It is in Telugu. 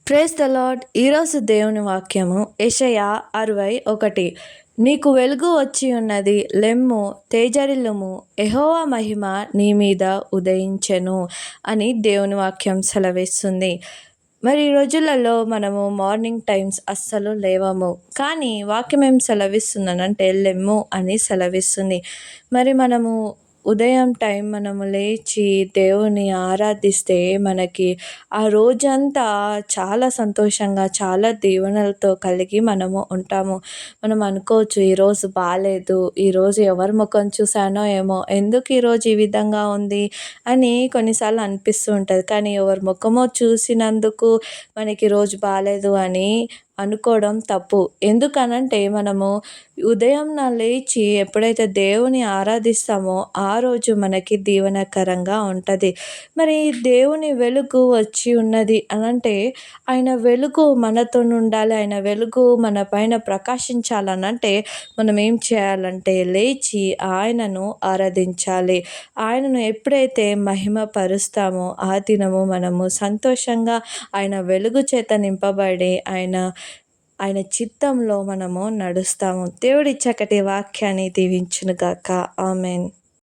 Praise the lord. ఈరోజు దేవుని వాక్యము యెషయా 61. నీకు వెలుగు వచ్చి ఉన్నది, లెమ్ము, తేజరిల్లుము, యెహోవా మహిమ నీ మీద ఉదయించెను అని దేవుని వాక్యం సెలవిస్తుంది. మరి ఈ రోజులలో మనము మార్నింగ్ టైమ్స్ అస్సలు లేవము, కానీ వాక్యం ఏం సెలవిస్తుందనంటే లెమ్ము అని సెలవిస్తుంది. మరి మనము ఉదయం టైం మనము లేచి దేవుని ఆరాధిస్తే మనకి ఆ రోజంతా చాలా సంతోషంగా, చాలా దీవెనలతో కలిగి మనము ఉంటాము. మనం అనుకోవచ్చు, ఈరోజు బాలేదు, ఈరోజు ఎవరి ముఖం చూసానో ఏమో, ఎందుకు ఈరోజు ఈ విధంగా ఉంది అని కొన్నిసార్లు అనిపిస్తూ ఉంటుంది. కానీ ఎవరి ముఖమో చూసినందుకు మనకి రోజు బాలేదు అని అనుకోవడం తప్పు. ఎందుకనంటే మనము ఉదయంన లేచి ఎప్పుడైతే దేవుని ఆరాధిస్తామో ఆ రోజు మనకి దీవెనకరంగా ఉంటుంది. మరి దేవుని వెలుగు వచ్చి ఉన్నది అనంటే ఆయన వెలుగు మనతో ఉండాలి, ఆయన వెలుగు మన పైన ప్రకాశించాలనంటే మనం ఏం చేయాలంటే లేచి ఆయనను ఆరాధించాలి. ఆయనను ఎప్పుడైతే మహిమపరుస్తామో ఆ దినము మనము సంతోషంగా ఆయన వెలుగు చేత నింపబడి ఆయన చిత్తంలో మనము నడుస్తాము. దేవుడి చక్కటి వాక్యాన్ని దీవించునుగాక. ఆమెన్.